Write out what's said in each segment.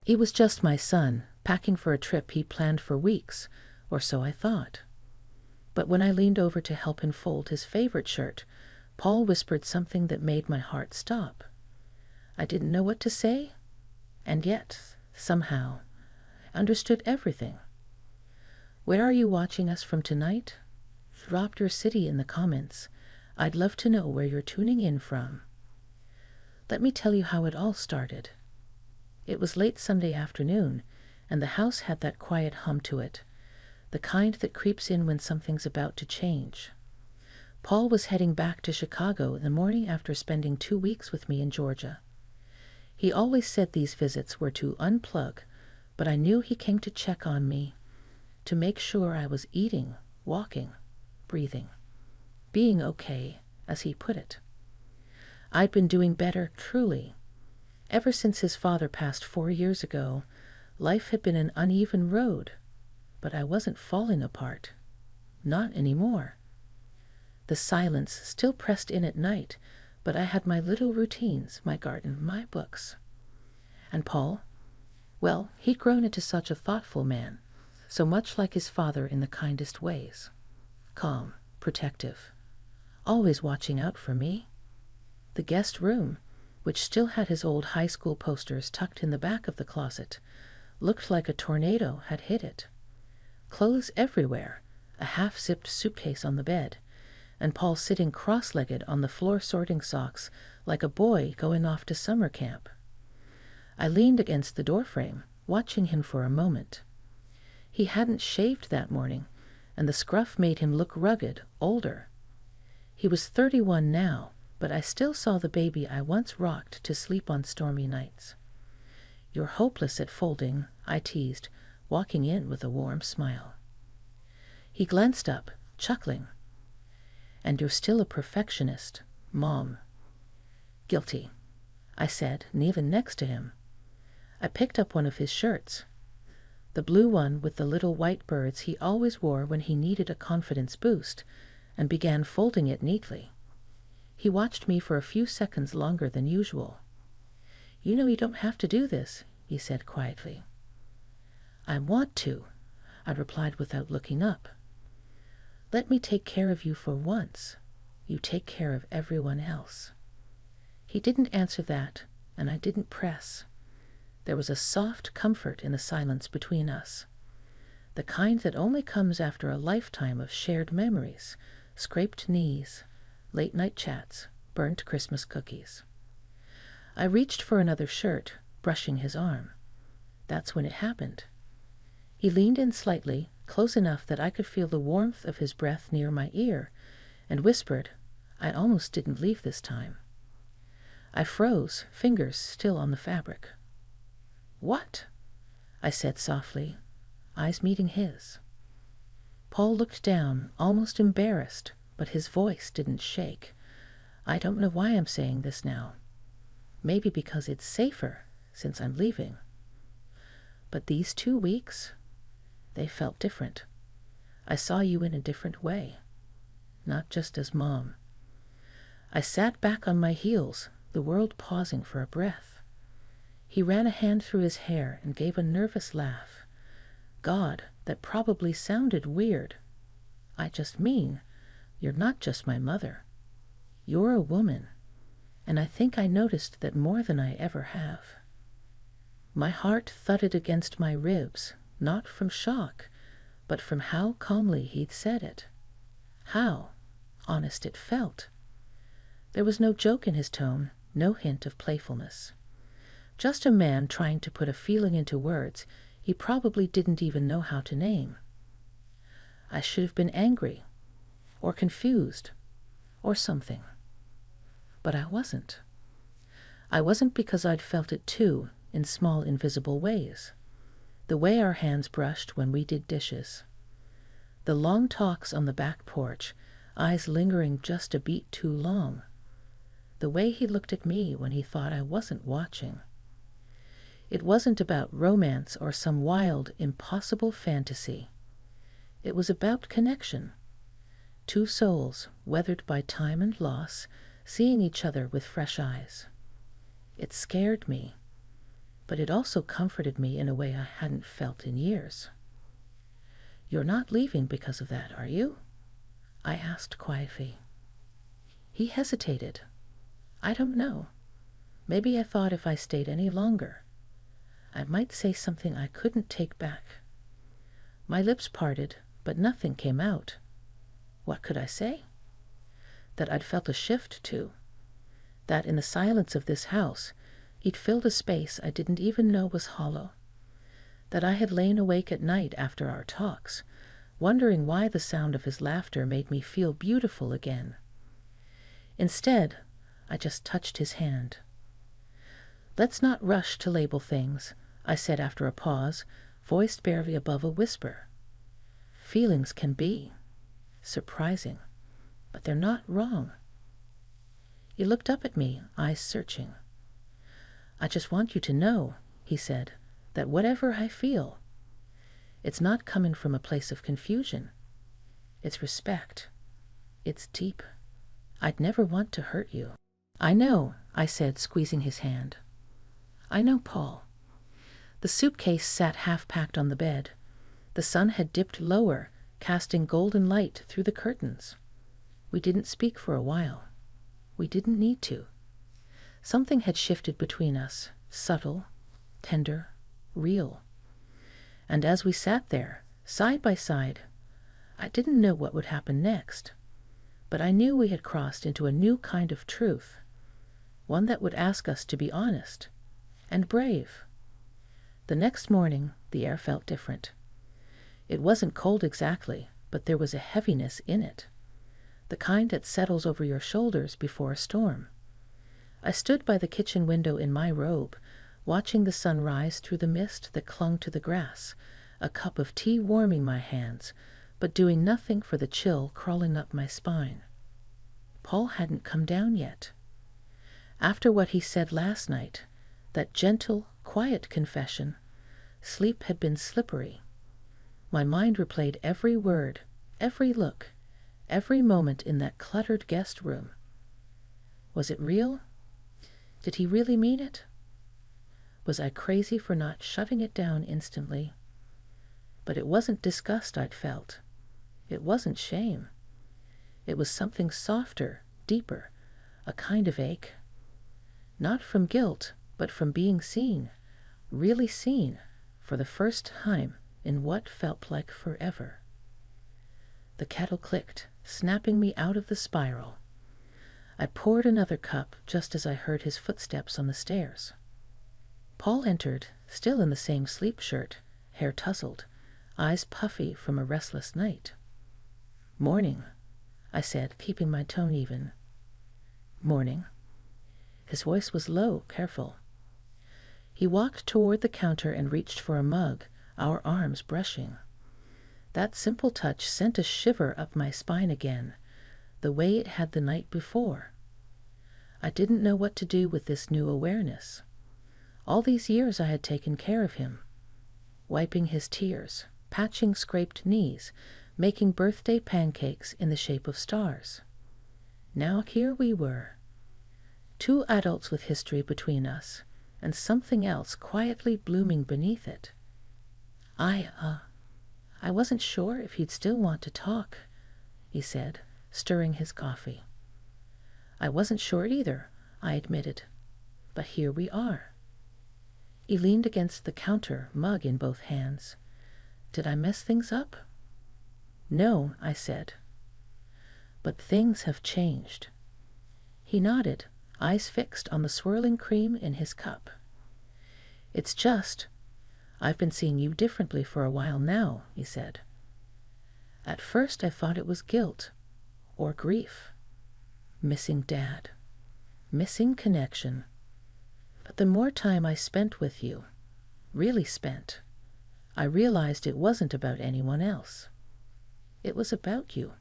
He was just my son, packing for a trip he'd planned for weeks, or so I thought. But when I leaned over to help him fold his favorite shirt, Paul whispered something that made my heart stop. I didn't know what to say, and yet, somehow, understood everything. Where are you watching us from tonight? Drop your city in the comments. I'd love to know where you're tuning in from. Let me tell you how it all started. It was late Sunday afternoon, and the house had that quiet hum to it, the kind that creeps in when something's about to change. Paul was heading back to Chicago the morning after spending 2 weeks with me in Georgia. He always said these visits were to unplug, but I knew he came to check on me, to make sure I was eating, walking, breathing, being okay, as he put it. I'd been doing better, truly. Ever since his father passed 4 years ago, life had been an uneven road, but I wasn't falling apart. Not anymore. The silence still pressed in at night, but I had my little routines, my garden, my books. And Paul? Well, he'd grown into such a thoughtful man, so much like his father in the kindest ways. Calm, protective, always watching out for me. The guest room, which still had his old high school posters tucked in the back of the closet, looked like a tornado had hit it. Clothes everywhere, a half-zipped suitcase on the bed, and Paul sitting cross-legged on the floor sorting socks like a boy going off to summer camp. I leaned against the doorframe, watching him for a moment. He hadn't shaved that morning, and the scruff made him look rugged, older. He was 31 now, but I still saw the baby I once rocked to sleep on stormy nights. "You're hopeless at folding," I teased, walking in with a warm smile. He glanced up, chuckling. "And you're still a perfectionist, Mom." "Guilty," I said, kneeling next to him. I picked up one of his shirts, the blue one with the little white birds he always wore when he needed a confidence boost, and began folding it neatly. He watched me for a few seconds longer than usual. "You know you don't have to do this," he said quietly. "I want to," I replied without looking up. "Let me take care of you for once. You take care of everyone else." He didn't answer that, and I didn't press. There was a soft comfort in the silence between us, the kind that only comes after a lifetime of shared memories, scraped knees, late-night chats, burnt Christmas cookies. I reached for another shirt, brushing his arm. That's when it happened. He leaned in slightly, close enough that I could feel the warmth of his breath near my ear, and whispered, "I almost didn't leave this time." I froze, fingers still on the fabric. "What?" I said softly, eyes meeting his. Paul looked down, almost embarrassed, but his voice didn't shake. I don't know why I'm saying this now. Maybe because it's safer, since I'm leaving. But these 2 weeks, they felt different. I saw you in a different way, not just as Mom. I sat back on my heels, the world pausing for a breath. He ran a hand through his hair and gave a nervous laugh. God, that probably sounded weird. "I just mean, you're not just my mother. You're a woman, and I think I noticed that more than I ever have." My heart thudded against my ribs, not from shock, but from how calmly he'd said it. How honest it felt. There was no joke in his tone, no hint of playfulness. Just a man trying to put a feeling into words he probably didn't even know how to name. I should have been angry, or confused, or something. But I wasn't. I wasn't because I'd felt it too, in small invisible ways. The way our hands brushed when we did dishes. The long talks on the back porch, eyes lingering just a beat too long. The way he looked at me when he thought I wasn't watching. It wasn't about romance or some wild, impossible fantasy. It was about connection. 2 souls, weathered by time and loss, seeing each other with fresh eyes. It scared me. but it also comforted me in a way I hadn't felt in years. "You're not leaving because of that, are you?" I asked quietly. He hesitated. "I don't know. Maybe I thought if I stayed any longer, I might say something I couldn't take back." My lips parted, but nothing came out. What could I say? That I'd felt a shift too. That in the silence of this house, he'd filled a space I didn't even know was hollow. That I had lain awake at night after our talks, wondering why the sound of his laughter made me feel beautiful again. Instead, I just touched his hand. "Let's not rush to label things," I said after a pause, voiced barely above a whisper. "Feelings can be surprising, but they're not wrong." He looked up at me, eyes searching. "I just want you to know," he said, "that whatever I feel, it's not coming from a place of confusion. It's respect. It's deep. I'd never want to hurt you." "I know," I said, squeezing his hand. "I know, Paul." The suitcase sat half-packed on the bed. The sun had dipped lower, casting golden light through the curtains. We didn't speak for a while. We didn't need to. Something had shifted between us, subtle, tender, real. And as we sat there, side by side, I didn't know what would happen next, but I knew we had crossed into a new kind of truth, one that would ask us to be honest and brave. The next morning, the air felt different. It wasn't cold exactly, but there was a heaviness in it, the kind that settles over your shoulders before a storm. I stood by the kitchen window in my robe, watching the sun rise through the mist that clung to the grass, a cup of tea warming my hands, but doing nothing for the chill crawling up my spine. Paul hadn't come down yet. After what he said last night, that gentle, quiet confession, sleep had been slippery. My mind replayed every word, every look, every moment in that cluttered guest room. Was it real? Did he really mean it? Was I crazy for not shutting it down instantly? But it wasn't disgust I'd felt. It wasn't shame. It was something softer, deeper, a kind of ache. Not from guilt, but from being seen, really seen, for the first time in what felt like forever. The kettle clicked, snapping me out of the spiral. I poured another cup just as I heard his footsteps on the stairs. Paul entered, still in the same sleep shirt, hair tousled, eyes puffy from a restless night. "Morning," I said, keeping my tone even. "Morning." His voice was low, careful. He walked toward the counter and reached for a mug, our arms brushing. That simple touch sent a shiver up my spine again, the way it had the night before. I didn't know what to do with this new awareness. All these years I had taken care of him, wiping his tears, patching scraped knees, making birthday pancakes in the shape of stars. Now here we were, two adults with history between us, and something else quietly blooming beneath it. I wasn't sure if he'd still want to talk," he said, stirring his coffee. "I wasn't sure either," I admitted. "But here we are." He leaned against the counter, mug in both hands. "Did I mess things up?" "No," I said. "But things have changed." He nodded, eyes fixed on the swirling cream in his cup. "It's just, I've been seeing you differently for a while now," he said. "At first I thought it was guilt or grief. Missing Dad. Missing connection. But the more time I spent with you, really spent, I realized it wasn't about anyone else. It was about you."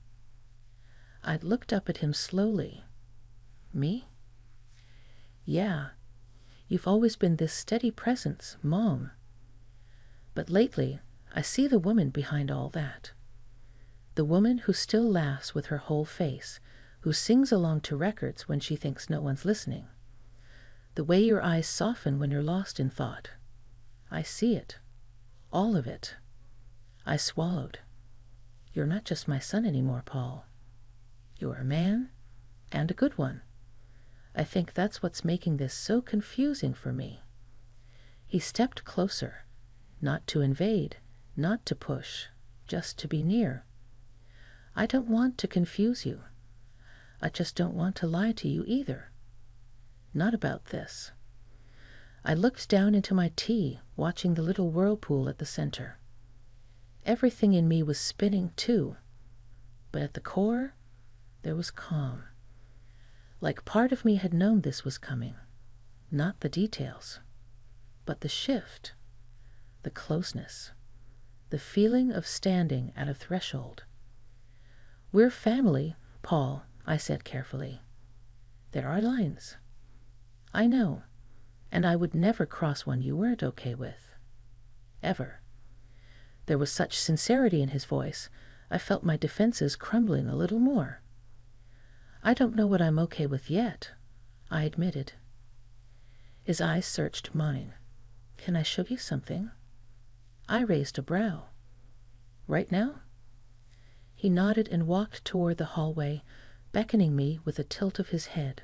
I'd looked up at him slowly. "Me?" "Yeah. You've always been this steady presence, Mom. But lately, I see the woman behind all that. The woman who still laughs with her whole face, who sings along to records when she thinks no one's listening. The way your eyes soften when you're lost in thought. I see it. All of it. I swallowed. You're not just my son anymore, Paul. You're a man, and a good one. I think that's what's making this so confusing for me. He stepped closer, not to invade, not to push, just to be near. I don't want to confuse you. I just don't want to lie to you either. Not about this. I looked down into my tea, watching the little whirlpool at the center. Everything in me was spinning too, but at the core, there was calm. Like part of me had known this was coming. Not the details, but the shift, the closeness, the feeling of standing at a threshold. We're family, Paul, I said carefully. There are lines. I know, and I would never cross one you weren't okay with. Ever. There was such sincerity in his voice, I felt my defenses crumbling a little more. I don't know what I'm okay with yet, I admitted. His eyes searched mine. Can I show you something? I raised a brow. Right now? He nodded and walked toward the hallway, beckoning me with a tilt of his head.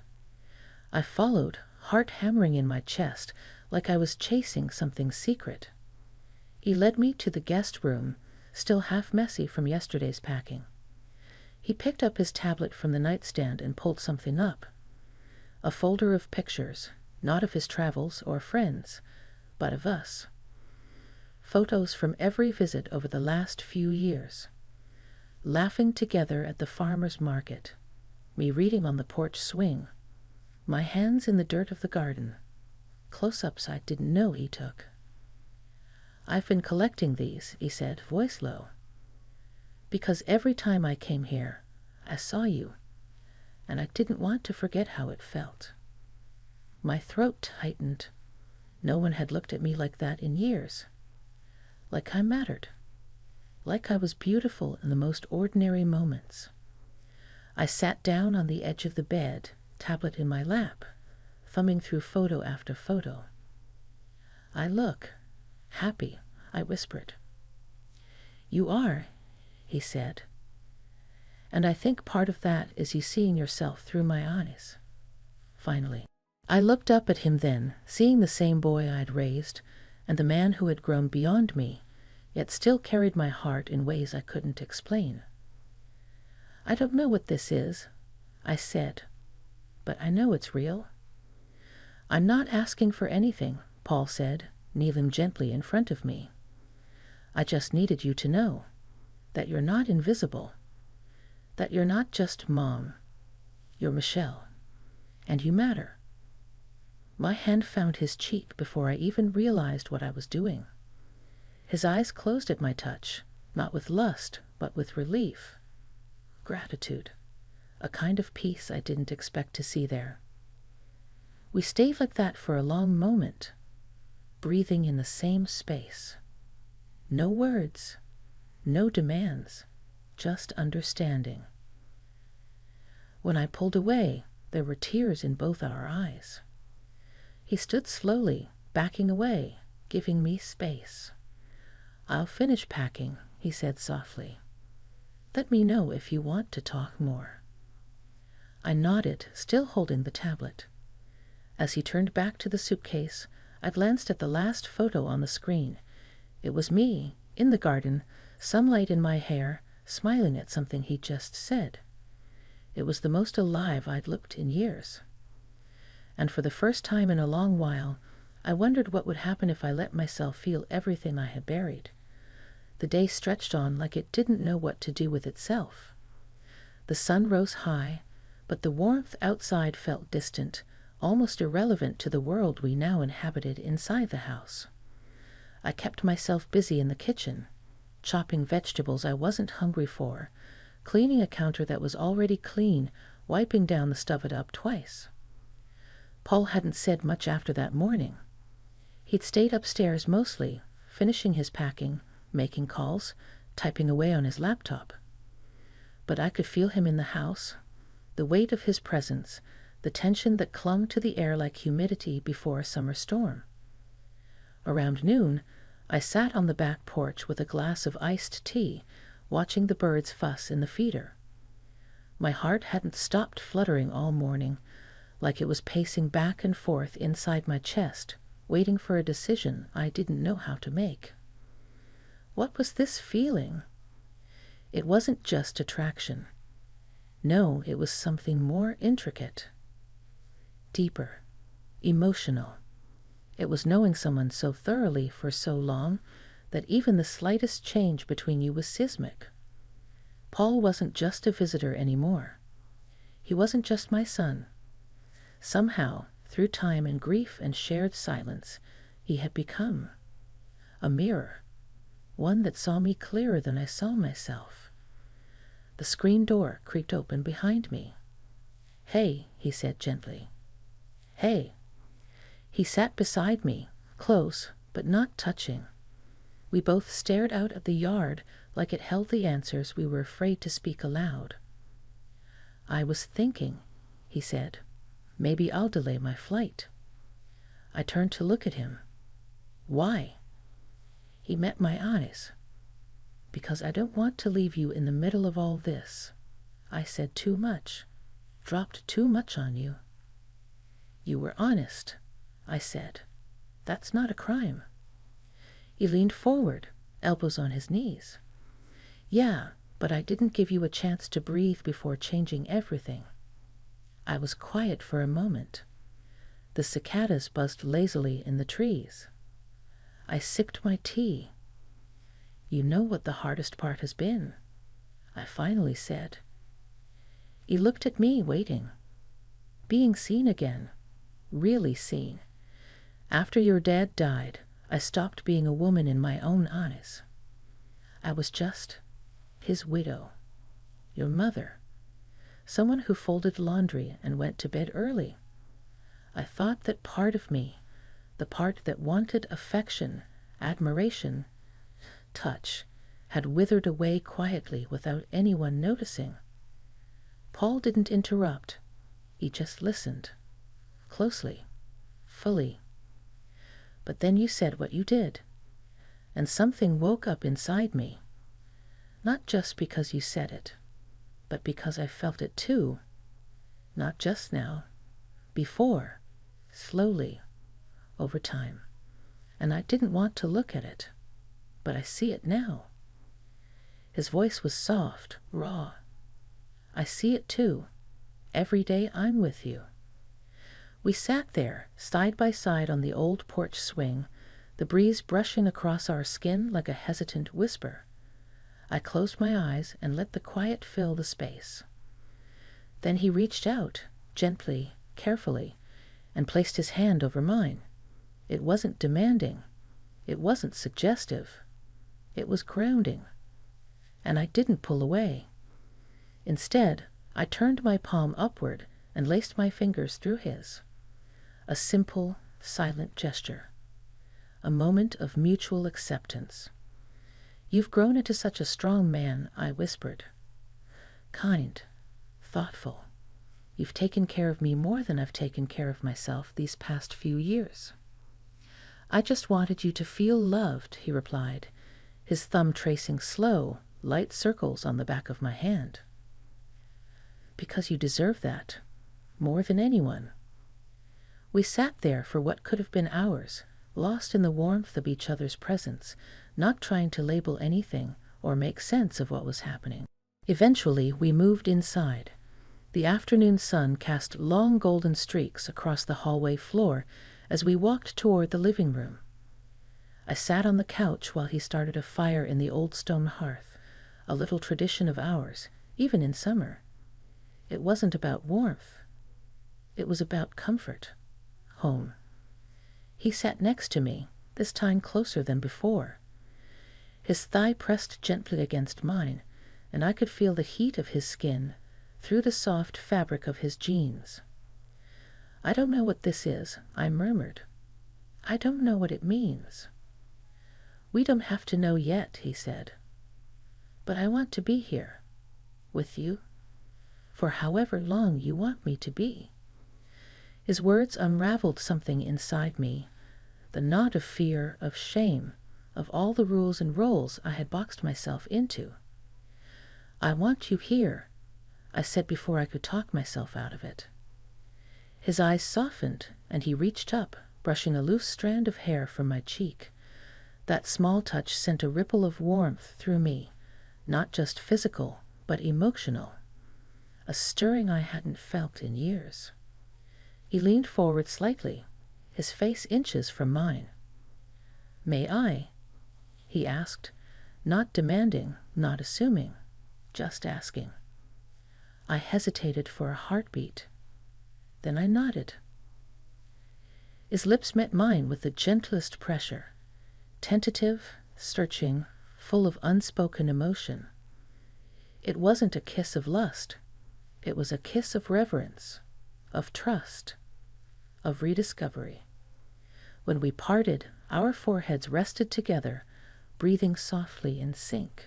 I followed, heart hammering in my chest, like I was chasing something secret. He led me to the guest room, still half messy from yesterday's packing. He picked up his tablet from the nightstand and pulled something up. A folder of pictures, not of his travels or friends, but of us. Photos from every visit over the last few years. Laughing together at the farmer's market, me reading on the porch swing, my hands in the dirt of the garden, close-ups I didn't know he took. I've been collecting these, he said, voice low, because every time I came here, I saw you, and I didn't want to forget how it felt. My throat tightened. No one had looked at me like that in years. Like I mattered. Like I was beautiful in the most ordinary moments. I sat down on the edge of the bed, tablet in my lap, thumbing through photo after photo. I look happy, I whispered. You are, he said. And I think part of that is you seeing yourself through my eyes. Finally. I looked up at him then, seeing the same boy I'd raised, and the man who had grown beyond me, yet still carried my heart in ways I couldn't explain. I don't know what this is, I said, but I know it's real. I'm not asking for anything, Paul said, kneeling gently in front of me. I just needed you to know that you're not invisible, that you're not just Mom, you're Michelle, and you matter. My hand found his cheek before I even realized what I was doing. His eyes closed at my touch, not with lust, but with relief. Gratitude, a kind of peace I didn't expect to see there. We stayed like that for a long moment, breathing in the same space. No words, no demands, just understanding. When I pulled away, there were tears in both our eyes. He stood slowly, backing away, giving me space. I'll finish packing, he said softly. Let me know if you want to talk more. I nodded, still holding the tablet. As he turned back to the suitcase, I glanced at the last photo on the screen. It was me, in the garden, sunlight in my hair, smiling at something he'd just said. It was the most alive I'd looked in years. And for the first time in a long while, I wondered what would happen if I let myself feel everything I had buried. The day stretched on like it didn't know what to do with itself. The sun rose high, but the warmth outside felt distant, almost irrelevant to the world we now inhabited inside the house. I kept myself busy in the kitchen, chopping vegetables I wasn't hungry for, cleaning a counter that was already clean, wiping down the Stuff It Up twice. Paul hadn't said much after that morning. He'd stayed upstairs mostly, finishing his packing, making calls, typing away on his laptop. But I could feel him in the house, the weight of his presence, the tension that clung to the air like humidity before a summer storm. Around noon, I sat on the back porch with a glass of iced tea, watching the birds fuss in the feeder. My heart hadn't stopped fluttering all morning, like it was pacing back and forth inside my chest, waiting for a decision I didn't know how to make. What was this feeling? It wasn't just attraction. No, it was something more intricate, deeper, emotional. It was knowing someone so thoroughly for so long that even the slightest change between you was seismic. Paul wasn't just a visitor anymore. He wasn't just my son. Somehow, through time and grief and shared silence, he had become a mirror, one that saw me clearer than I saw myself. The screen door creaked open behind me. "Hey," he said gently. "Hey." He sat beside me, close but not touching. We both stared out at the yard like it held the answers we were afraid to speak aloud. "I was thinking," he said. "Maybe I'll delay my flight." I turned to look at him. "Why?" He met my eyes. "Because I don't want to leave you in the middle of all this. I said too much, dropped too much on you." "You were honest," I said. "That's not a crime." He leaned forward, elbows on his knees. "Yeah, but I didn't give you a chance to breathe before changing everything." I was quiet for a moment. The cicadas buzzed lazily in the trees. I sipped my tea. "You know what the hardest part has been," I finally said. He looked at me, waiting. "Being seen again. Really seen. After your dad died, I stopped being a woman in my own eyes. I was just his widow, your mother, someone who folded laundry and went to bed early. I thought that part of me, the part that wanted affection, admiration, touch, had withered away quietly without anyone noticing." Paul didn't interrupt. He just listened, closely, fully. "But then you said what you did, and something woke up inside me. Not just because you said it, but because I felt it too. Not just now, before, slowly, over time. And I didn't want to look at it, but I see it now." His voice was soft, raw. "I see it too. Every day I'm with you." We sat there, side by side on the old porch swing, the breeze brushing across our skin like a hesitant whisper. I closed my eyes and let the quiet fill the space. Then he reached out, gently, carefully, and placed his hand over mine. It wasn't demanding. It wasn't suggestive. It was grounding. And I didn't pull away. Instead, I turned my palm upward and laced my fingers through his. A simple, silent gesture. A moment of mutual acceptance. "You've grown into such a strong man," I whispered. "Kind, thoughtful. You've taken care of me more than I've taken care of myself these past few years." "I just wanted you to feel loved," he replied, his thumb tracing slow, light circles on the back of my hand. "Because you deserve that, more than anyone." We sat there for what could have been hours, lost in the warmth of each other's presence, not trying to label anything or make sense of what was happening. Eventually, we moved inside. The afternoon sun cast long golden streaks across the hallway floor as we walked toward the living room. I sat on the couch while he started a fire in the old stone hearth, a little tradition of ours, even in summer. It wasn't about warmth. It was about comfort, home. He sat next to me, this time closer than before. His thigh pressed gently against mine, and I could feel the heat of his skin through the soft fabric of his jeans. "I don't know what this is," I murmured. "I don't know what it means." "We don't have to know yet," he said. "But I want to be here, with you, for however long you want me to be." His words unraveled something inside me, the knot of fear, of shame, of all the rules and roles I had boxed myself into. "I want you here," I said before I could talk myself out of it. His eyes softened, and he reached up, brushing a loose strand of hair from my cheek. That small touch sent a ripple of warmth through me, not just physical, but emotional, a stirring I hadn't felt in years. He leaned forward slightly, his face inches from mine. "May I?" he asked, not demanding, not assuming, just asking. I hesitated for a heartbeat. Then I nodded. His lips met mine with the gentlest pressure, tentative, searching, full of unspoken emotion. It wasn't a kiss of lust. It was a kiss of reverence, of trust, of rediscovery. When we parted, our foreheads rested together, breathing softly in sync.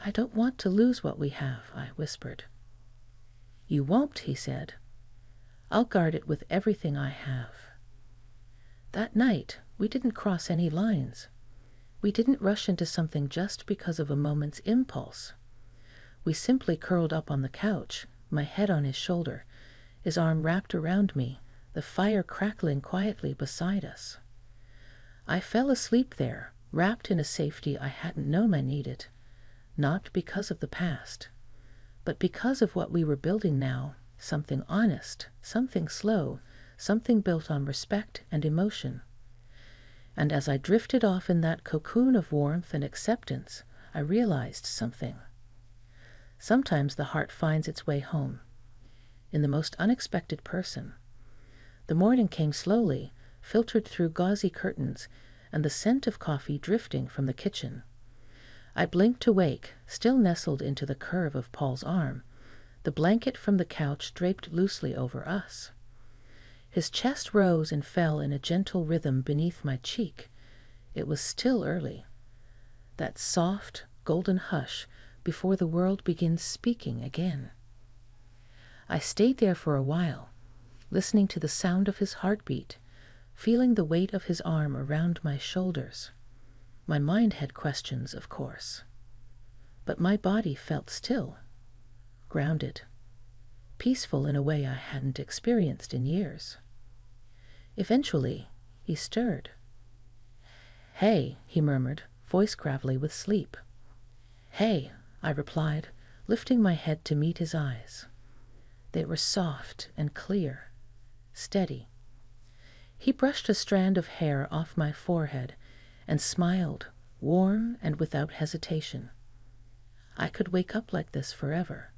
"I don't want to lose what we have," I whispered. "You won't," he said. "I'll guard it with everything I have." That night, we didn't cross any lines. We didn't rush into something just because of a moment's impulse. We simply curled up on the couch, my head on his shoulder, his arm wrapped around me, the fire crackling quietly beside us. I fell asleep there, wrapped in a safety I hadn't known I needed, not because of the past, but because of what we were building now, something honest, something slow, something built on respect and emotion. And as I drifted off in that cocoon of warmth and acceptance, I realized something. Sometimes the heart finds its way home, in the most unexpected person. The morning came slowly, filtered through gauzy curtains, and the scent of coffee drifting from the kitchen. I blinked awake, still nestled into the curve of Paul's arm, the blanket from the couch draped loosely over us. His chest rose and fell in a gentle rhythm beneath my cheek. It was still early. That soft, golden hush before the world begins speaking again. I stayed there for a while, listening to the sound of his heartbeat, feeling the weight of his arm around my shoulders. My mind had questions, of course, but my body felt still, grounded, peaceful in a way I hadn't experienced in years. Eventually, he stirred. "Hey," he murmured, voice gravelly with sleep. "Hey," I replied, lifting my head to meet his eyes. They were soft and clear, steady. He brushed a strand of hair off my forehead and smiled, warm and without hesitation. I could wake up like this forever.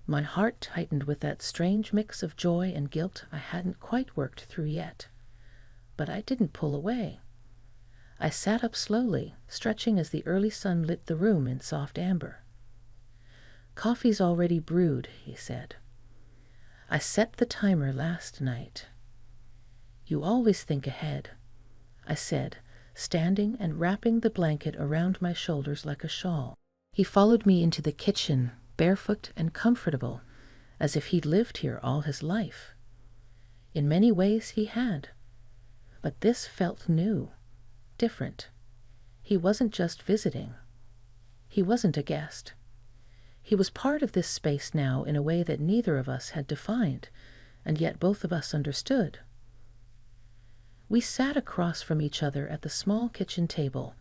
My heart tightened with that strange mix of joy and guilt I hadn't quite worked through yet. But I didn't pull away. I sat up slowly, stretching as the early sun lit the room in soft amber. "Coffee's already brewed," he said. "I set the timer last night." "You always think ahead," I said, standing and wrapping the blanket around my shoulders like a shawl. He followed me into the kitchen, barefoot and comfortable, as if he'd lived here all his life. In many ways he had. But this felt new, different. He wasn't just visiting. He wasn't a guest. He was part of this space now in a way that neither of us had defined, and yet both of us understood. We sat across from each other at the small kitchen table,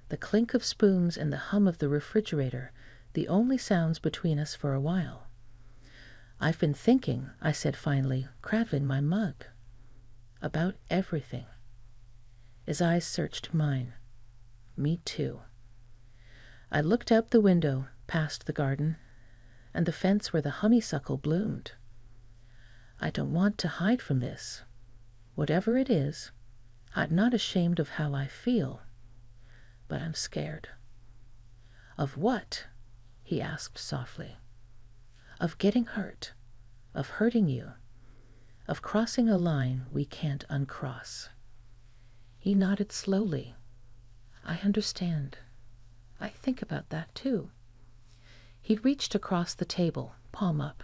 the clink of spoons and the hum of the refrigerator the only sounds between us for a while. "I've been thinking," I said finally, cradling my mug, "about everything." His eyes searched mine. Me too. I looked out the window, past the garden, and the fence where the honeysuckle bloomed. I don't want to hide from this. Whatever it is, I'm not ashamed of how I feel, but I'm scared. "Of what?" he asked softly. "Of getting hurt, of hurting you, of crossing a line we can't uncross." He nodded slowly. "I understand. I think about that too." He reached across the table, palm up.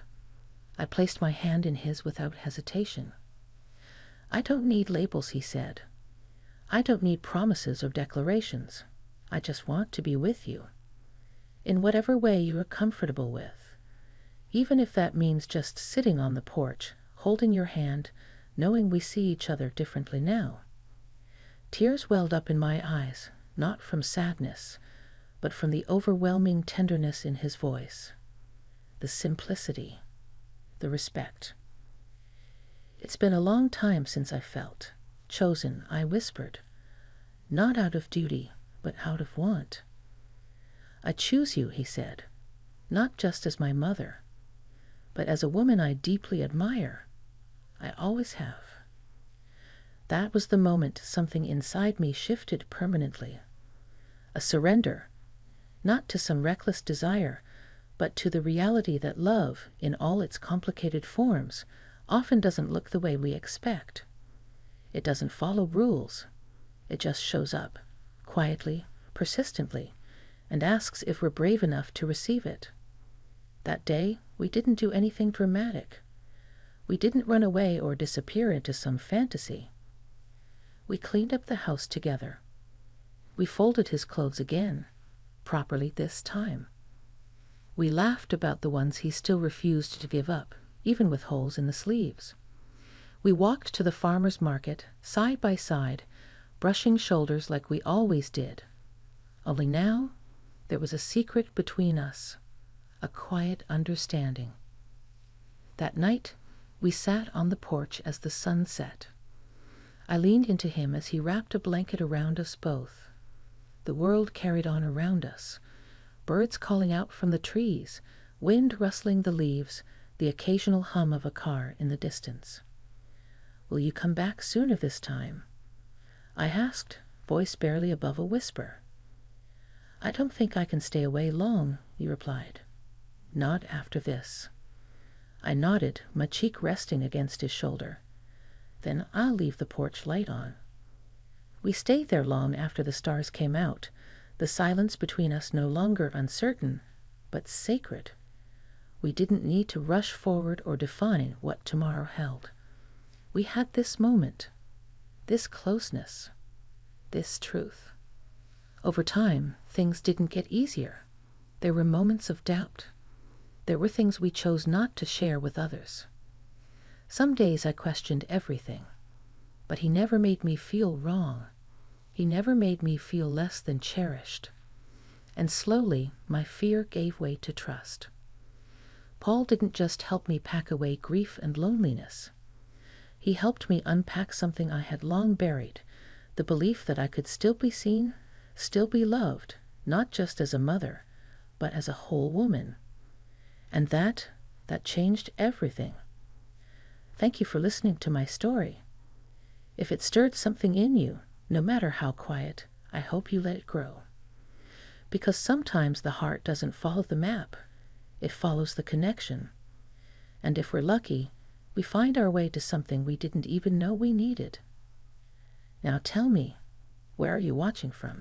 I placed my hand in his without hesitation. "I don't need labels," he said. "I don't need promises or declarations. I just want to be with you, in whatever way you are comfortable with, even if that means just sitting on the porch, holding your hand, knowing we see each other differently now." Tears welled up in my eyes, not from sadness, but from the overwhelming tenderness in his voice, the simplicity, the respect. "It's been a long time since I felt chosen," I whispered, "not out of duty, but out of want." "I choose you," he said, "not just as my mother, but as a woman I deeply admire. I always have." That was the moment something inside me shifted permanently. A surrender, not to some reckless desire, but to the reality that love, in all its complicated forms, often doesn't look the way we expect. It doesn't follow rules. It just shows up, quietly, persistently, and asks if we're brave enough to receive it. That day, we didn't do anything dramatic. We didn't run away or disappear into some fantasy. We cleaned up the house together. We folded his clothes again, properly this time. We laughed about the ones he still refused to give up, even with holes in the sleeves. We walked to the farmer's market, side by side, brushing shoulders like we always did. Only now, there was a secret between us, a quiet understanding. That night, we sat on the porch as the sun set. I leaned into him as he wrapped a blanket around us both. The world carried on around us, birds calling out from the trees, wind rustling the leaves, the occasional hum of a car in the distance. "Will you come back sooner this time?" I asked, voice barely above a whisper. "I don't think I can stay away long," he replied. "Not after this." I nodded, my cheek resting against his shoulder. "Then I'll leave the porch light on." We stayed there long after the stars came out, the silence between us no longer uncertain, but sacred. We didn't need to rush forward or define what tomorrow held. We had this moment, this closeness, this truth. Over time, things didn't get easier. There were moments of doubt. There were things we chose not to share with others. Some days I questioned everything, but he never made me feel wrong. He never made me feel less than cherished. And slowly, my fear gave way to trust. Paul didn't just help me pack away grief and loneliness. He helped me unpack something I had long buried, the belief that I could still be seen, still be loved, not just as a mother, but as a whole woman. And that changed everything. Thank you for listening to my story. If it stirred something in you, no matter how quiet, I hope you let it grow. Because sometimes the heart doesn't follow the map. It follows the connection. And if we're lucky, we find our way to something we didn't even know we needed. Now tell me, where are you watching from?